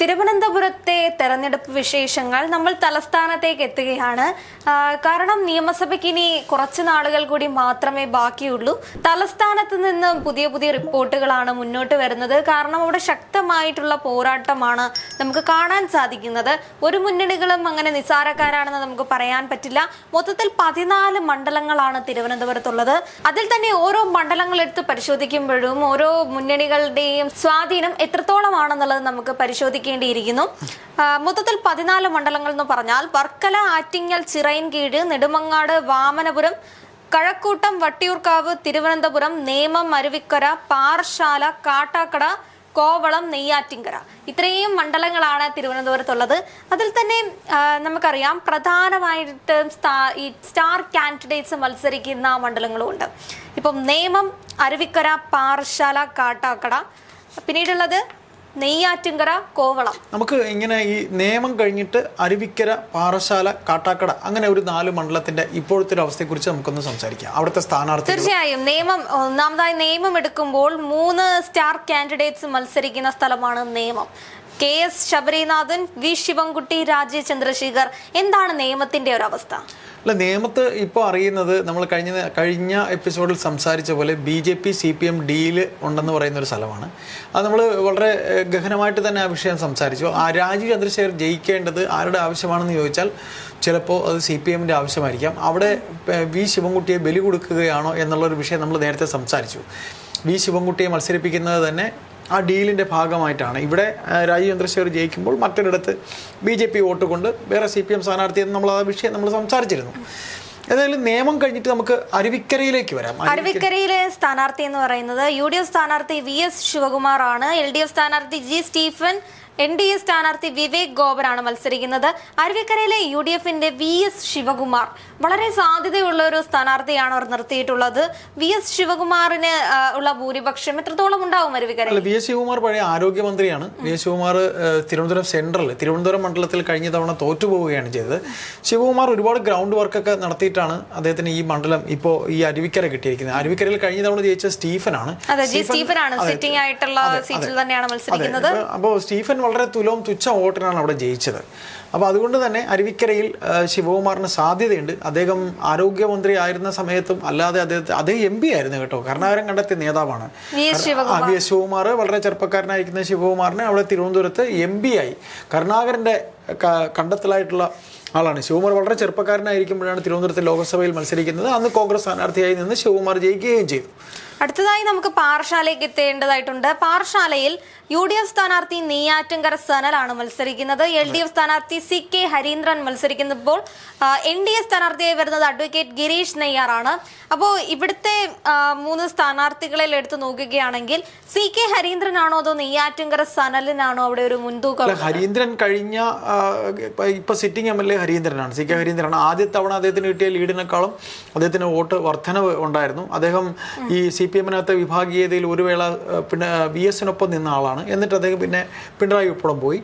തിരുവനന്തപുരത്തെ തെരഞ്ഞെടുപ്പ് വിശേഷങ്ങൾ നമ്മൾ തലസ്ഥാനത്തേക്ക് എത്തുകയാണ്. കാരണം നിയമസഭയ്ക്ക് ഇനി കുറച്ച് നാളുകൾ കൂടി മാത്രമേ ബാക്കിയുള്ളൂ. തലസ്ഥാനത്ത് നിന്ന് പുതിയ പുതിയ റിപ്പോർട്ടുകളാണ് മുന്നോട്ട് വരുന്നത്. കാരണം അവിടെ ശക്തമായിട്ടുള്ള പോരാട്ടമാണ് നമുക്ക് കാണാൻ സാധിക്കുന്നത്. ഒരു മുന്നണികളും അങ്ങനെ നിസ്സാരക്കാരാണെന്ന് നമുക്ക് പറയാൻ പറ്റില്ല. മൊത്തത്തിൽ 14 മണ്ഡലങ്ങളാണ് തിരുവനന്തപുരത്തുള്ളത്. അതിൽ തന്നെ ഓരോ മണ്ഡലങ്ങൾ എടുത്ത് പരിശോധിക്കുമ്പോഴും ഓരോ മുന്നണികളുടെയും സ്വാധീനം എത്രത്തോളമാണെന്നുള്ളത് നമുക്ക് പരിശോധിക്കേണ്ടിയിരിക്കുന്നു. മൊത്തത്തിൽ 14 മണ്ഡലങ്ങൾ എന്ന് പറഞ്ഞാൽ വർക്കല, ആറ്റിങ്ങൽ, ചിറയൻകീഴ്, നെടുമങ്ങാട്, വാമനപുരം, കഴക്കൂട്ടം, വട്ടിയൂർക്കാവ്, തിരുവനന്തപുരം, നേമം, അരുവിക്കര, പാറശാല, കാട്ടാക്കട, കോവളം, നെയ്യാറ്റിൻകര, ഇത്രയും മണ്ഡലങ്ങളാണ് തിരുവനന്തപുരത്തുള്ളത്. അതിൽ തന്നെ നമുക്കറിയാം പ്രധാനമായിട്ട് ഈ സ്റ്റാർ കാൻഡിഡേറ്റ്സ് മത്സരിക്കുന്ന മണ്ഡലങ്ങളുമുണ്ട്. ഇപ്പം നേമം, അരുവിക്കര, പാറശാല, കാട്ടാക്കട, പിന്നീടുള്ളത് നെയ്യാറ്റിൻകര, കോവളം. നമുക്ക് ഇങ്ങനെ ഈ നേമം കഴിഞ്ഞിട്ട് അരുവിക്കര, പാറശാല, കാട്ടാക്കട അങ്ങനെ ഒരു 4 മണ്ഡലത്തിന്റെ ഇപ്പോഴത്തെ ഒരു അവസ്ഥയെക്കുറിച്ച് നമുക്കൊന്ന് സംസാരിക്കാം. അവിടുത്തെ സ്ഥാനാർത്ഥി തീർച്ചയായും ഒന്നാമതായി നേമം എടുക്കുമ്പോൾ 3 സ്റ്റാർ കാൻഡിഡേറ്റ്സ് മത്സരിക്കുന്ന സ്ഥലമാണ് നേമം. KS Sabarinathan, V Sivankutty, Rajeev Chandrasekhar. എന്താണ് നേമത്തിന്റെ ഒരു അവസ്ഥ? അല്ല, നേമത്ത് ഇപ്പോൾ അറിയുന്നത് നമ്മൾ കഴിഞ്ഞ എപ്പിസോഡിൽ സംസാരിച്ച പോലെ BJP CPM ഡീല് ഉണ്ടെന്ന് പറയുന്ന ഒരു സ്ഥലമാണ്. അത് നമ്മൾ വളരെ ഗഹനമായിട്ട് തന്നെ ആ വിഷയം സംസാരിച്ചു. ആ രാജീവ് ചന്ദ്രശേഖർ ജയിക്കേണ്ടത് ആരുടെ ആവശ്യമാണെന്ന് ചോദിച്ചാൽ ചിലപ്പോൾ അത് CPMന്റെ ആവശ്യമായിരിക്കാം. അവിടെ V ശിവൻകുട്ടിയെ ബലി കൊടുക്കുകയാണോ എന്നുള്ളൊരു വിഷയം നമ്മൾ നേരത്തെ സംസാരിച്ചു. V ശിവൻകുട്ടിയെ മത്സരിപ്പിക്കുന്നത് തന്നെ ആ ഡീലിൻ്റെ ഭാഗമായിട്ടാണ്. ഇവിടെ രാജീവ് ചന്ദ്രശേഖർ ജയിക്കുമ്പോൾ മറ്റൊരിടത്ത് BJP വോട്ട് കൊണ്ട് വേറെ CPM സ്ഥാനാർത്ഥിയെന്ന് നമ്മൾ ആ വിഷയം നമ്മൾ സംസാരിച്ചിരുന്നു. ഏതായാലും നിയമം കഴിഞ്ഞിട്ട് നമുക്ക് അരുവിക്കരയിലേക്ക് വരാം. അരുവിക്കരയിലെ സ്ഥാനാർത്ഥി എന്ന് പറയുന്നത് UDF സ്ഥാനാർത്ഥി VS ശിവകുമാർ ആണ്. LDF സ്ഥാനാർത്ഥി G സ്റ്റീഫൻ, NDA സ്ഥാനാർത്ഥി വിവേക് ഗോപനാണ് മത്സരിക്കുന്നത്. അരുവിക്കരയിലെ UDFന്റെ VS ശിവകുമാർ വളരെ സാധ്യതയുള്ള ഒരു സ്ഥാനാർത്ഥിയാണ് അവർ നിർത്തിയിട്ടുള്ളത്. VS ശിവകുമാറിന് ഉള്ള ഭൂരിപക്ഷം എത്രത്തോളം ഉണ്ടാവും അരുവിക്കരയിൽ? VS ശിവകുമാർ പഴയ ആരോഗ്യമന്ത്രിയാണ്. VS ശിവകുമാർ തിരുവനന്തപുരം സെൻട്രൽ തിരുവനന്തപുരം മണ്ഡലത്തിൽ കഴിഞ്ഞ തവണ തോറ്റുപോവുകയാണ് ചെയ്തത്. ശിവകുമാർ ഒരുപാട് ഗ്രൗണ്ട് വർക്കൊക്കെ നടത്തിയിട്ടാണ് അദ്ദേഹത്തിന് ഈ മണ്ഡലം ഇപ്പോൾ ഈ അരുവിക്കര കിട്ടിയിരിക്കുന്നത്. അരുവിക്കരയിൽ കഴിഞ്ഞ തവണ ജയിച്ച സ്റ്റീഫനാണ്. സിറ്റിംഗ് ആയിട്ടുള്ള സീറ്റിൽ തന്നെയാണ് മത്സരിക്കുന്നത്. അപ്പോൾ സ്റ്റീഫൻ വളരെ തുച്ഛ വോട്ടിനാണ് അവിടെ ജയിച്ചത്. അപ്പോൾ അതുകൊണ്ട് തന്നെ അരുവിക്കരയിൽ ശിവകുമാറിന് സാധ്യതയുണ്ട്. അദ്ദേഹം ആരോഗ്യമന്ത്രി ആയിരുന്ന സമയത്തും അല്ലാതെ അദ്ദേഹം MP ആയിരുന്നു കേട്ടോ. കരുണാകരൻ കണ്ടെത്തിയ നേതാവാണ് VS ശിവകുമാർ. വളരെ ചെറുപ്പക്കാരനായിരിക്കുന്ന ശിവകുമാറിനെ അവിടെ തിരുവനന്തപുരത്ത് MP ആയി കരുണാകരൻ്റെ കണ്ടെത്തലായിട്ടുള്ള ആളാണ്. ശിവകുമാർ വളരെ ചെറുപ്പക്കാരനായിരിക്കുമ്പോഴാണ് തിരുവനന്തപുരത്ത് ലോക്സഭയിൽ മത്സരിക്കുന്നത്. അന്ന് കോൺഗ്രസ് സ്ഥാനാർത്ഥിയായി നിന്ന് ശിവകുമാർ ജയിക്കുകയും ചെയ്തു. അടുത്തതായി നമുക്ക് പാറശാലയ്ക്ക് എത്തേണ്ടതായിട്ടുണ്ട്. പാറശാലയിൽ UDF സ്ഥാനാർത്ഥി നെയ്യാറ്റിൻകര സനലാണ് മത്സരിക്കുന്നത്. LDF സ്ഥാനാർത്ഥി CK ഹരീന്ദ്രൻ മത്സരിക്കുന്നപ്പോൾ NDA സ്ഥാനാർത്ഥിയായി വരുന്നത് അഡ്വക്കേറ്റ് ഗിരീഷ് നെയ്യാറാണ്. അപ്പോൾ ഇവിടുത്തെ 3 സ്ഥാനാർത്ഥികളിൽ എടുത്തു നോക്കുകയാണെങ്കിൽ CK ഹരീന്ദ്രനാണോ അതോ നെയ്യാറ്റിൻകര സനലിനാണോ അവിടെ ഒരു മുൻതൂക്കം? ഹരീന്ദ്രൻ കഴിഞ്ഞ ഇപ്പൊ സിറ്റിംഗ് MLA ഹരീന്ദ്രനാണ്. CK ഹരീന്ദ്രനാണ്. ആദ്യ തവണ അദ്ദേഹത്തിന് കിട്ടിയ ലീഡിനേക്കാളും അദ്ദേഹത്തിന് വോട്ട് വർധനവ് ഉണ്ടായിരുന്നു. അദ്ദേഹം ഈ CPMനകത്തെ വിഭാഗീയതയിൽ ഒരു വേള പിന്നെ VSനൊപ്പം നിന്ന ആളാണ്. എന്നിട്ട് അദ്ദേഹം പിന്നെ പിണറായി ഒപ്പം പോയി.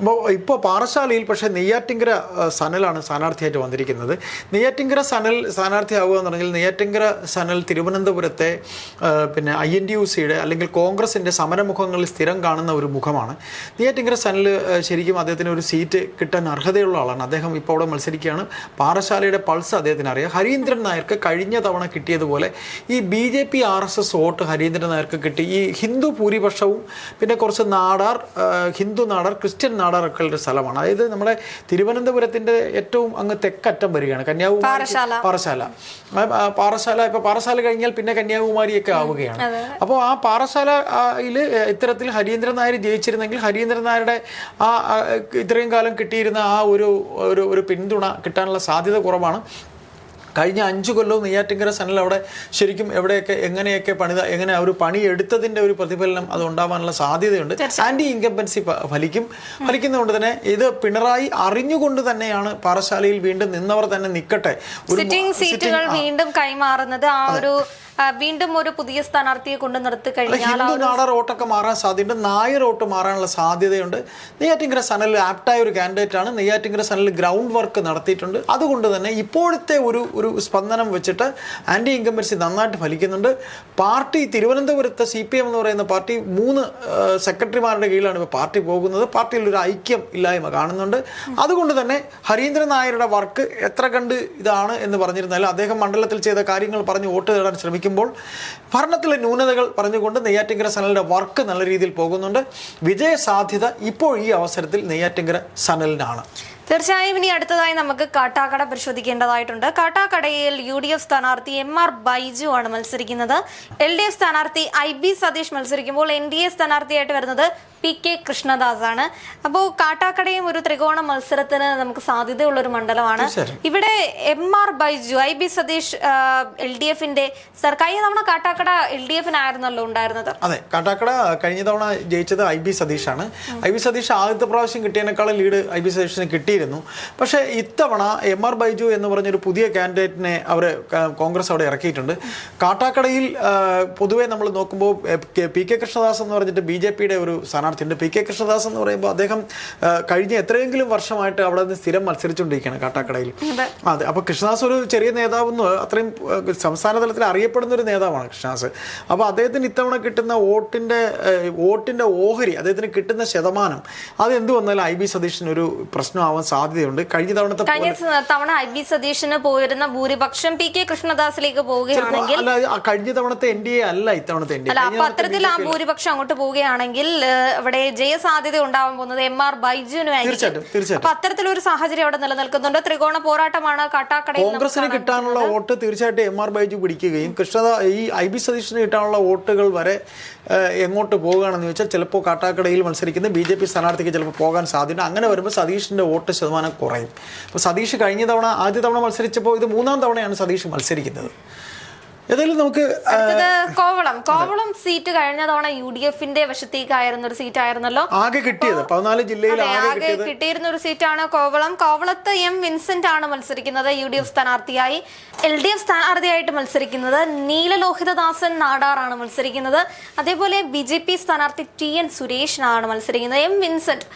അപ്പോൾ ഇപ്പോൾ പാറശാലയിൽ പക്ഷേ നെയ്യാറ്റിൻകര സനലാണ് സ്ഥാനാർത്ഥിയായിട്ട് വന്നിരിക്കുന്നത്. നെയ്യാറ്റിൻകര സനൽ സ്ഥാനാർത്ഥിയാവുക എന്ന് പറഞ്ഞാൽ നെയ്യാറ്റിൻകര സനൽ തിരുവനന്തപുരത്തെ പിന്നെ INTUCയുടെ അല്ലെങ്കിൽ കോൺഗ്രസിൻ്റെ സമരമുഖങ്ങളിൽ സ്ഥിരം കാണുന്ന ഒരു മുഖമാണ്. നെയ്യാറ്റിൻകര സനൽ ശരിക്കും അദ്ദേഹത്തിന് ഒരു സീറ്റ് കിട്ടാൻ അർഹതയുള്ള ആളാണ്. അദ്ദേഹം ഇപ്പോൾ അവിടെ മത്സരിക്കുകയാണ്. പാറശാലയുടെ പൾസ് അദ്ദേഹത്തിന് അറിയാം. ഹരീന്ദ്രൻ നായർക്ക് കഴിഞ്ഞ തവണ കിട്ടിയതുപോലെ ഈ BJP RSS വോട്ട് ഹരീന്ദ്രൻ നായർക്ക് കിട്ടി. ഈ ഹിന്ദു ഭൂരിപക്ഷവും പിന്നെ കുറച്ച് നാടാർ, ഹിന്ദു നാടാർ, ക്രിസ്ത്യൻ നാടാർ ഒക്കെ ഉള്ള സ്ഥലമാണ്. അതായത് നമ്മുടെ തിരുവനന്തപുരത്തിന്റെ ഏറ്റവും അങ്ങ് തെക്കറ്റം വരികയാണ് കന്യാകുമാരി, പാറശാല. ഇപ്പൊ പാറശാല കഴിഞ്ഞാൽ പിന്നെ കന്യാകുമാരിയൊക്കെ ആവുകയാണ്. അപ്പോൾ ആ പാറശാലയിൽ ഇത്തരത്തിൽ ഹരീന്ദ്രൻ നായർ ജയിച്ചിരുന്നെങ്കിൽ ഹരീന്ദ്രൻ നായരുടെ ആ ഇത്രയും കാലം കിട്ടിയിരുന്ന ആ ഒരു പിന്തുണ കിട്ടാനുള്ള സാധ്യത കുറവാണ്. കഴിഞ്ഞ 5 കൊല്ലവും നെയ്യാറ്റിൻകര സനൽ അവിടെ ശരിക്കും എവിടെയൊക്കെ എങ്ങനെയൊക്കെ എങ്ങനെ ഒരു പണിയെടുത്തതിൻ്റെ ഒരു പ്രതിഫലനം അത് ഉണ്ടാവാനുള്ള സാധ്യതയുണ്ട്. ആന്റി ഇൻകംബൻസി ഫലിക്കുന്നതുകൊണ്ട് തന്നെ ഇത് പിണറായി അറിഞ്ഞുകൊണ്ട് തന്നെയാണ് പാറശാലയിൽ വീണ്ടും നിന്നവർ തന്നെ നിൽക്കട്ടെ, സീറ്റുകൾ വീണ്ടും കൈമാറുന്നത്. ആ ഒരു വീണ്ടും ഒരു പുതിയ സ്ഥാനാർത്ഥിയെ കൊണ്ട് നിർത്തി കഴിഞ്ഞാൽ ഹിന്ദു നാടർ വോട്ടൊക്കെ മാറാൻ സാധ്യതയുണ്ട്, നായർ വോട്ട് മാറാനുള്ള സാധ്യതയുണ്ട്. നെയ്യാറ്റിൻകര സനൽ ആപ്റ്റായ ഒരു കാൻഡിഡേറ്റ് ആണ്. നെയ്യാറ്റിൻകര സനൽ ഗ്രൗണ്ട് വർക്ക് നടത്തിയിട്ടുണ്ട്. അതുകൊണ്ട് തന്നെ ഇപ്പോഴത്തെ ഒരു സ്പന്ദനം വെച്ചിട്ട് ആന്റി ഇൻകംബൻസി നന്നായിട്ട് ഫലിക്കുന്നുണ്ട്. പാർട്ടി തിരുവനന്തപുരത്ത് CPM എന്ന് പറയുന്ന പാർട്ടി 3 സെക്രട്ടറിമാരുടെ കീഴിലാണ് ഇപ്പോൾ പാർട്ടി പോകുന്നത്. പാർട്ടിയിൽ ഒരു ഐക്യം ഇല്ലായ്മ കാണുന്നുണ്ട്. അതുകൊണ്ട് തന്നെ ഹരീന്ദ്രൻ നായരുടെ വർക്ക് എത്ര കണ്ട് ഇതാണ് എന്ന് പറഞ്ഞിരുന്നാലും അദ്ദേഹം മണ്ഡലത്തിൽ ചെയ്ത കാര്യങ്ങൾ പറഞ്ഞ് വോട്ട് നേടാൻ ശ്രമിക്കുമ്പോൾ ഭരണത്തിലെ ന്യൂനതകൾ പറഞ്ഞുകൊണ്ട് നെയ്യാറ്റിൻകര സനലിന്റെ വർക്ക് നല്ല രീതിയിൽ പോകുന്നുണ്ട്. വിജയ സാധ്യത ഇപ്പോൾ ഈ അവസരത്തിൽ നെയ്യാറ്റിൻകര സനലിനാണ്. തീർച്ചയായും ഇനി അടുത്തതായി നമുക്ക് കാട്ടാക്കട പരിശോധിക്കേണ്ടതായിട്ടുണ്ട്. കാട്ടാക്കടയിൽ UDF സ്ഥാനാർത്ഥി MR ബൈജു ആണ് മത്സരിക്കുന്നത്. LDF സ്ഥാനാർത്ഥി IB സതീഷ് മത്സരിക്കുമ്പോൾ NDA സ്ഥാനാർത്ഥിയായിട്ട് വരുന്നത് PK കൃഷ്ണദാസ് ആണ്. അപ്പോൾ കാട്ടാക്കടയും ഒരു ത്രികോണ മത്സരത്തിന് നമുക്ക് സാധ്യതയുള്ള ഒരു മണ്ഡലമാണ്. ഇവിടെ MR ബൈജു, IB സതീഷ് LDFന്റെ കഴിഞ്ഞ തവണ കാട്ടാക്കട LDFനായിരുന്നല്ലോ ഉണ്ടായിരുന്നത്. അതെ, കാട്ടാക്കട കഴിഞ്ഞ തവണ ജയിച്ചത് IB സതീഷാണ്. IB സതീഷ് ആദ്യത്തെ പ്രാവശ്യം കിട്ടിയതിനേക്കാളും ലീഡ് IB സതീഷിന് കിട്ടിയിരുന്നു. പക്ഷേ ഇത്തവണ MR ബൈജു എന്ന് പറഞ്ഞൊരു പുതിയ കാൻഡിഡേറ്റിനെ കോൺഗ്രസ് അവിടെ ഇറക്കിയിട്ടുണ്ട്. കാട്ടാക്കടയിൽ പൊതുവെ നമ്മൾ നോക്കുമ്പോൾ PK കൃഷ്ണദാസ് എന്ന് പറഞ്ഞിട്ട് BJPയുടെ ഒരു സ്ഥാനാർത്ഥിയുണ്ട്. PK കൃഷ്ണദാസ് എന്ന് പറയുമ്പോൾ അദ്ദേഹം കഴിഞ്ഞ എത്രയെങ്കിലും വർഷമായിട്ട് അവിടെ നിന്ന് സ്ഥിരം മത്സരിച്ചുകൊണ്ടിരിക്കുകയാണ് കാട്ടാക്കടയിൽ. അതെ, അപ്പോൾ കൃഷ്ണദാസ് ഒരു ചെറിയ നേതാവെന്ന് അത്രയും സംസ്ഥാന തലത്തിൽ അറിയപ്പെടുന്ന ഒരു നേതാവാണ് കൃഷ്ണദാസ്. അപ്പോൾ അദ്ദേഹത്തിന് ഇത്തവണ കിട്ടുന്ന വോട്ടിന്റെ ഓഹരി, അദ്ദേഹത്തിന് കിട്ടുന്ന ശതമാനം, അതെന്ത് വന്നാലും IB സതീഷിന് ഒരു പ്രശ്നമാവാൻ സാധ്യതയുണ്ട്. കഴിഞ്ഞ തവണ IB സതീഷിന് പോയിരുന്ന ഭൂരിപക്ഷം PK കൃഷ്ണദാസിലേക്ക് പോവുകയാണെങ്കിൽ, കഴിഞ്ഞ തവണത്തെ NDA അല്ല ഇത്തവണത്തെ NDA. അപ്പൊ അത്തരത്തിൽ ആ ഭൂരിപക്ഷം അങ്ങോട്ട് പോവുകയാണെങ്കിൽ അവിടെ ജയസാധ്യത ഉണ്ടാവാൻ പോകുന്നത് MR ബൈജുവിനുമായിരിക്കും. അപ്പൊ അത്തരത്തിലൊരു സാഹചര്യം അവിടെ നിലനിൽക്കുന്നുണ്ട്. ത്രികോണ പോരാട്ടമാണ് കാട്ടാക്കടയിൽ. കോൺഗ്രസിന് കിട്ടാനുള്ള വോട്ട് തീർച്ചയായിട്ടും MR ബൈജു പിടിക്കുകയും ഈ IB സതീഷിന് കിട്ടാനുള്ള വോട്ടുകൾ വരെ എങ്ങോട്ട് പോകുകയാണെന്ന് ചോദിച്ചാൽ ചിലപ്പോൾ കാട്ടാക്കടയിൽ മത്സരിക്കുന്ന BJP സ്ഥാനാർത്ഥിക്ക് ചിലപ്പോൾ പോകാൻ സാധ്യത. അങ്ങനെ വരുമ്പോൾ സതീഷിന്റെ വോട്ട് ശതമാനം കുറയും. അപ്പോൾ സതീഷ് കഴിഞ്ഞ തവണ ആദ്യ തവണ മത്സരിച്ചപ്പോൾ ഇത് 3ാം തവണയാണ് സതീഷ് മത്സരിക്കുന്നത്. ഏതായാലും നമുക്ക് കോവളം സീറ്റ് കഴിഞ്ഞ തവണ UDFന്റെ വശത്തേക്കായിരുന്ന ഒരു സീറ്റ് ആയിരുന്നല്ലോ ആകെ കിട്ടിയത്. 14 ജില്ലയിൽ ആകെ കിട്ടിയിരുന്ന ഒരു സീറ്റാണ് കോവളം. കോവളത്ത് M വിൻസെന്റ് ആണ് മത്സരിക്കുന്നത് UDF സ്ഥാനാർത്ഥിയായി. LDF സ്ഥാനാർത്ഥിയായിട്ട് മത്സരിക്കുന്നത് നീലലോഹിതദാസൻ നാടാറാണ് മത്സരിക്കുന്നത്. അതേപോലെ BJP സ്ഥാനാർത്ഥി TN സുരേഷനാണ് മത്സരിക്കുന്നത്. M Vincent.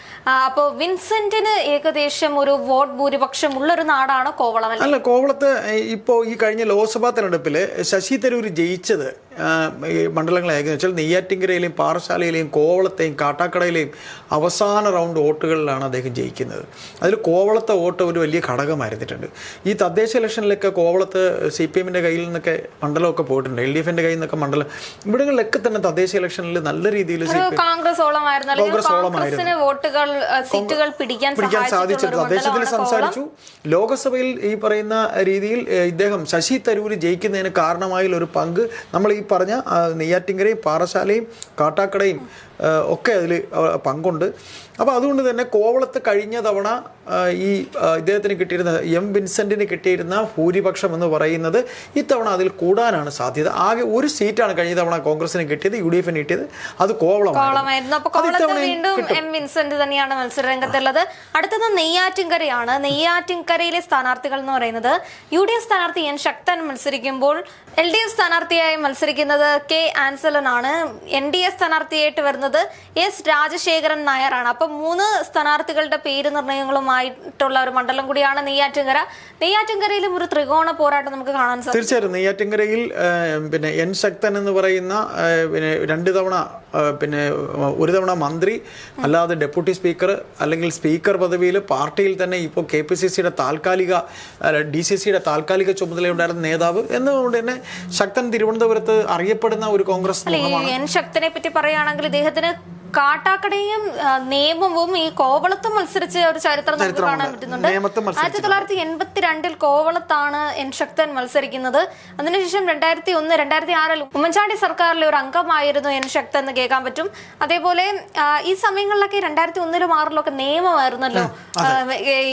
അപ്പോൾ വിൻസെന്റിന് ഏകദേശം ഒരു വോട്ട് ഭൂരിപക്ഷം ഉള്ളൊരു നാടാണ് കോവളം. അല്ല, കോവളത്ത് ഇപ്പോൾ ഈ കഴിഞ്ഞ ലോക്സഭാ തെരഞ്ഞെടുപ്പിൽ ശശി തരൂർ ജയിച്ചത് ഈ മണ്ഡലങ്ങളായെന്ന് വെച്ചാൽ നെയ്യാറ്റിൻകരയിലെയും പാറശാലയിലെയും കോവളത്തെയും കാട്ടാക്കടയിലെയും അവസാന റൗണ്ട് വോട്ടുകളിലാണ് അദ്ദേഹം ജയിക്കുന്നത്. അതിൽ കോവളത്തെ വോട്ട് ഒരു വലിയ ഘടകമായിരുന്നിട്ടുണ്ട്. ഈ തദ്ദേശ ഇലക്ഷനിലൊക്കെ കോവളത്ത് CPMന്റെ കയ്യിൽ നിന്നൊക്കെ മണ്ഡലമൊക്കെ പോയിട്ടുണ്ട്, LDFന്റെ കയ്യിൽ നിന്നൊക്കെ മണ്ഡലം. ഇവിടങ്ങളിലൊക്കെ തന്നെ തദ്ദേശ ഇലക്ഷനിൽ നല്ല രീതിയിൽ പിടിക്കാൻ സാധിച്ചിട്ടുണ്ട്. തദ്ദേശത്തിൽ സംസാരിച്ചു. ലോകസഭയിൽ ഈ പറയുന്ന രീതിയിൽ ഇദ്ദേഹം ശശി തരൂർ ജയിക്കുന്നതിന് കാരണമായുള്ള ഒരു പങ്ക് നമ്മൾ ഈ പറഞ്ഞ നെയ്യാറ്റിൻകരയും പാറശാലയും കാട്ടാക്കടയും ഒക്കെ അതിൽ പങ്കുണ്ട്. അപ്പോൾ അതുകൊണ്ട് തന്നെ കോവളത്ത് കഴിഞ്ഞ തവണ ഈ ഇദ്ദേഹത്തിന് കിട്ടിയിരുന്ന M വിൻസെന്റിന് കിട്ടിയിരുന്ന ഭൂരിപക്ഷം എന്ന് പറയുന്നത് ഇത്തവണ അതിൽ കൂടാനാണ് സാധ്യത. ആകെ ഒരു സീറ്റാണ് കഴിഞ്ഞ തവണ കോൺഗ്രസിന് കിട്ടിയത്, UDFന് കിട്ടിയത്. അത് കോവളമായിരുന്നു. വീണ്ടും M വിൻസെന്റ് തന്നെയാണ് മത്സരരംഗത്തുള്ളത്. അടുത്തത് നെയ്യാറ്റിൻകരയാണ്. നെയ്യാറ്റിൻകരയിലെ സ്ഥാനാർത്ഥികൾ എന്ന് പറയുന്നത് UDF സ്ഥാനാർത്ഥി N ശക്തൻ മത്സരിക്കുമ്പോൾ LDF സ്ഥാനാർത്ഥിയായി മത്സരിക്കുന്നത് K ആൻസലൻ ആണ്. NDA സ്ഥാനാർത്ഥിയായിട്ട് വരുന്നത് S രാജശേഖരൻ നായരാണ്. അപ്പൊ 3 സ്ഥാനാർത്ഥികളുടെ പേര് നിർണയങ്ങളുമായിട്ടുള്ള ഒരു മണ്ഡലം കൂടിയാണ് നെയ്യാറ്റിൻകര. നെയ്യാറ്റിൻകരയിലും ഒരു ത്രികോണ പോരാട്ടം നമുക്ക് കാണാൻ സാധിക്കും. തീർച്ചയായിട്ടും നെയ്യാറ്റിൻകരയിൽ പിന്നെ N ശക്തൻ എന്ന് പറയുന്ന പിന്നെ 2 തവണ പിന്നെ ഒരു തവണ മന്ത്രി, അല്ലാതെ ഡെപ്യൂട്ടി സ്പീക്കർ അല്ലെങ്കിൽ സ്പീക്കർ പദവിയിൽ പാർട്ടിയിൽ തന്നെ ഇപ്പോൾ KPCCയുടെ താൽക്കാലിക DCCയുടെ താൽക്കാലിക ചുമതലയുണ്ടായിരുന്ന നേതാവ് എന്നതുകൊണ്ട് തന്നെ ശക്തൻ തിരുവനന്തപുരത്ത് അറിയപ്പെടുന്ന ഒരു കോൺഗ്രസ് മുഖമാണ്. N ശക്തനെ പറ്റി പറയുകയാണെങ്കിൽ ഇദ്ദേഹത്തിന് കാട്ടാക്കടയും നിയമവും ഈ കോവളത്തും മത്സരിച്ച ഒരു ചരിത്രം നമുക്ക് കാണാൻ പറ്റുന്നുണ്ട്. 1982 കോവളത്താണ് N ശക്തൻ മത്സരിക്കുന്നത്. അതിനുശേഷം 2001, 2006 ഉമ്മൻചാണ്ടി സർക്കാരിലെ ഒരു അംഗമായിരുന്നു N ശക്തൻ എന്ന് കേൾക്കാൻ പറ്റും. അതേപോലെ ഈ സമയങ്ങളിലൊക്കെ 2001-ലും 2006-ലൊക്കെ നിയമമായിരുന്നല്ലോ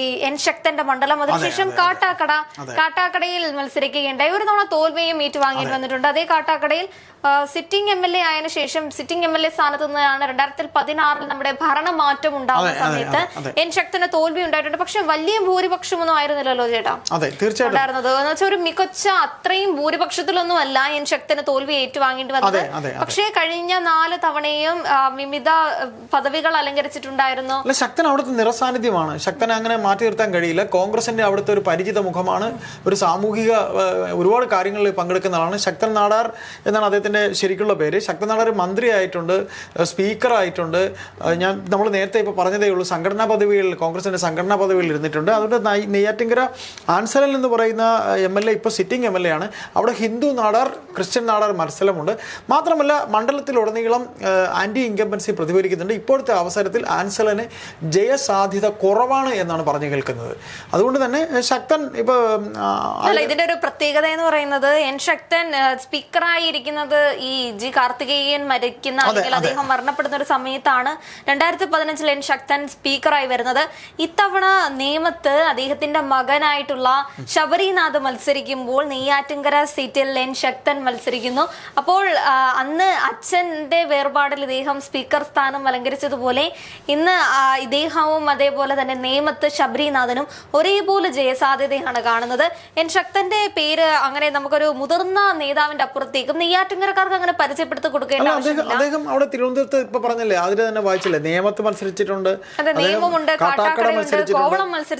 ഈ N ശക്തന്റെ മണ്ഡലം. അതിനുശേഷം കാട്ടാക്കടയിൽ മത്സരിക്കുകയുണ്ടായി. ഒരു തവണ തോൽവിയും ഏറ്റുവാങ്ങേണ്ടി വന്നിട്ടുണ്ട്. അതേ കാട്ടാക്കടയിൽ സിറ്റിംഗ് MLA ആയതിനു ശേഷം സിറ്റിംഗ് MLA സ്ഥാനത്ത് നിന്നാണ് 2016 നമ്മുടെ ഭരണമാറ്റം ഉണ്ടാകുന്ന സമയത്ത് എൻ ശക്തന് തോൽവി ഉണ്ടായിട്ടുണ്ട്. പക്ഷെ വലിയ ഭൂരിപക്ഷമൊന്നും ആയിരുന്നില്ലല്ലോ ചേട്ടാ അതെ തീർച്ചയായിട്ടും ഉണ്ടായിരുന്നത്. എന്ന് വെച്ചാൽ ഒരു മികച്ച അത്രയും ഭൂരിപക്ഷത്തിലൊന്നും അല്ല എൻ ശക്തന് തോൽവി ഏറ്റുവാങ്ങേണ്ടി വന്നത്. പക്ഷേ കഴിഞ്ഞ 4 തവണയും വിവിധ പദവികൾ അലങ്കരിച്ചിട്ടുണ്ടായിരുന്നു. അല്ല, ശക്തൻ അവിടുത്തെ നിറസാന്നിധ്യമാണ്. ശക്തനെ അങ്ങനെ മാറ്റി നിർത്താൻ കഴിയില്ല. കോൺഗ്രസിന്റെ അവിടുത്തെ ഒരു പരിചിത മുഖമാണ്. ഒരു സാമൂഹിക ഒരുപാട് കാര്യങ്ങളിൽ പങ്കെടുക്കുന്ന ആളാണ്. ശക്തൻ നാടാർ എന്നാണ് അദ്ദേഹത്തിന്റെ ശരിക്കുള്ള പേര്. ശക്തൻ നാടാർ മന്ത്രിയായിട്ടുണ്ട്, സ്പീക്കറായിട്ടുണ്ട്. നമ്മൾ നേരത്തെ ഇപ്പോൾ പറഞ്ഞതേ ഉള്ളൂ, സംഘടനാ പദവികളിൽ കോൺഗ്രസിന്റെ സംഘടനാ പദവിയിൽ ഇരുന്നിട്ടുണ്ട്. അതുകൊണ്ട് നെയ്യാറ്റിൻകര ആൻസലൻ എന്ന് പറയുന്ന MLA ഇപ്പോൾ സിറ്റിംഗ് MLA ആണ്. അവിടെ ഹിന്ദു നാടാർ ക്രിസ്ത്യൻ നാടാർ മത്സരമുണ്ട്. മാത്രമല്ല മണ്ഡലത്തിലുടനീളം ആന്റി ഇൻകംബൻസി പ്രതിഫലിക്കുന്നുണ്ട്. ഇപ്പോഴത്തെ അവസരത്തിൽ ആൻസലന് ജയസാധ്യത കുറവാണ് എന്നാണ് പറഞ്ഞു കേൾക്കുന്നത്. അതുകൊണ്ട് തന്നെ ശക്തൻ ഇപ്പൊ ഇതിന്റെ ഒരു പ്രത്യേകത എന്ന് പറയുന്നത് എൻ ശക്തൻ സ്പീക്കറായി ഇരിക്കുന്നത് ഈ ജി കാർത്തികേയൻ മരിക്കുന്ന അല്ലെങ്കിൽ അദ്ദേഹം മരണപ്പെടുന്ന ഒരു സമയത്താണ്. 2015 എൻ ശക്തൻ സ്പീക്കറായി വരുന്നത്. ഇത്തവണ നേമത്ത് അദ്ദേഹത്തിന്റെ മകനായിട്ടുള്ള ശബരിനാഥ് മത്സരിക്കുമ്പോൾ നെയ്യാറ്റിൻകര സീറ്റിൽ എൻ ശക്തൻ മത്സരിക്കുന്നു. അപ്പോൾ അന്ന് അച്ഛന്റെ വേർപാടിൽ ഇദ്ദേഹം സ്പീക്കർ സ്ഥാനം അലങ്കരിച്ചതുപോലെ ഇന്ന് ഇദ്ദേഹവും അതേപോലെ തന്നെ നേമത്ത് ശബരിനാഥനും ഒരേപോലെ ജയസാധ്യതയാണ് കാണുന്നത്. എൻ ശക്തന്റെ പേര് അങ്ങനെ നമുക്കൊരു മുതിർന്ന നേതാവിന്റെ അപ്പുറത്തേക്കും നെയ്യാറ്റിൻകരക്കാർക്ക് അങ്ങനെ പരിചയപ്പെടുത്തി കൊടുക്കേണ്ട ആവശ്യമില്ല. അദ്ദേഹം അവിടെ തിരുവനന്തപുരത്ത് ഇപ്പൊ പറഞ്ഞല്ലേ, അതിൽ തന്നെ വായിച്ചില്ലേ, നേമത്ത് മത്സരിച്ചിട്ടുണ്ട്,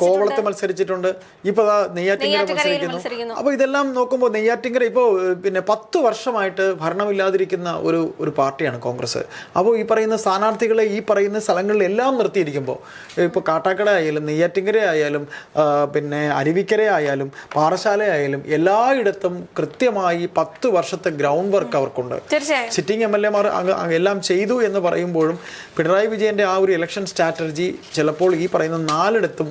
കോവളത്ത് മത്സരിച്ചിട്ടുണ്ട്, ഇപ്പൊ നെയ്യാറ്റിൻകര മത്സരിക്കുന്നു. അപ്പൊ ഇതെല്ലാം നോക്കുമ്പോൾ നെയ്യാറ്റിൻകര ഇപ്പോ പിന്നെ 10 വർഷമായിട്ട് ഭരണമില്ലാതിരിക്കുന്ന ഒരു പാർട്ടിയാണ് കോൺഗ്രസ്. അപ്പോൾ ഈ പറയുന്ന സ്ഥാനാർത്ഥികളെ ഈ പറയുന്ന സ്ഥലങ്ങളിലെല്ലാം നിർത്തിയിരിക്കുമ്പോൾ ഇപ്പോൾ കാട്ടാക്കട ആയാലും നെയ്യാറ്റിൻകര ആയാലും പിന്നെ അരുവിക്കര ആയാലും പാറശാല ആയാലും എല്ലായിടത്തും കൃത്യമായി 10 വർഷത്തെ ഗ്രൗണ്ട് വർക്ക് അവർക്കുണ്ട്. സിറ്റിംഗ് MLA മാർ എല്ലാം ചെയ്തു എന്ന് പറയുമ്പോഴും പിണറായി വിജയന്റെ ആ ഒരു ഇലക്ഷൻ സ്ട്രാറ്റജി ചിലപ്പോൾ ഈ പറയുന്ന 4ഇടത്തും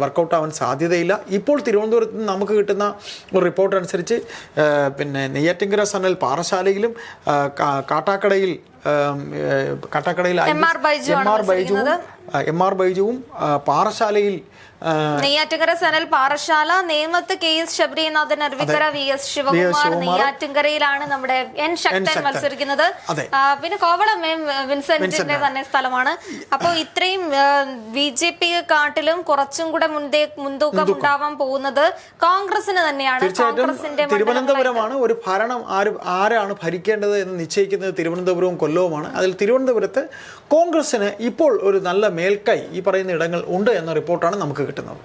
വർക്കൗട്ട് ആവാൻ സാധ്യതയില്ല. ഇപ്പോൾ തിരുവനന്തപുരത്ത് നിന്ന് നമുക്ക് കിട്ടുന്ന ഒരു റിപ്പോർട്ട് അനുസരിച്ച് പിന്നെ നെയ്യാറ്റിൻകര സനൽ പാറശാലയിലും കാട്ടാക്കടയിൽ എം ആർ ബൈജുവും പാറശാലയിൽ നെയ്യാറ്റിൻകര സനൽ പാറശാല, നേമത്ത് KS ശബരിനാഥൻ, അരുവിക്കര VS ശിവകുമാർ, നെയ്യാറ്റിൻകരയിലാണ് നമ്മുടെ എൻ ശക്തൻ മത്സരിക്കുന്നത്. പിന്നെ കോവളം വിൻസെന്റിന്റെ തന്നെ സ്ഥലമാണ്. അപ്പൊ ഇത്രയും BJP കാട്ടിലും കുറച്ചും കൂടെ മുൻതൂക്കം ഉണ്ടാവാൻ പോകുന്നത് കോൺഗ്രസിന് തന്നെയാണ്. കോൺഗ്രസിന്റെ തിരുവനന്തപുരമാണ് ഒരു ഭരണം ആരാണ് ഭരിക്കേണ്ടത് എന്ന് നിശ്ചയിക്കുന്നത് തിരുവനന്തപുരവും കൊല്ലവുമാണ്. അതിൽ തിരുവനന്തപുരത്ത് കോൺഗ്രസിന് ഇപ്പോൾ ഒരു നല്ല മേൽക്കൈ ഈ പറയുന്ന ഇടങ്ങൾ ഉണ്ട് എന്ന റിപ്പോർട്ടാണ് നമുക്ക് കിട്ടുന്നത്.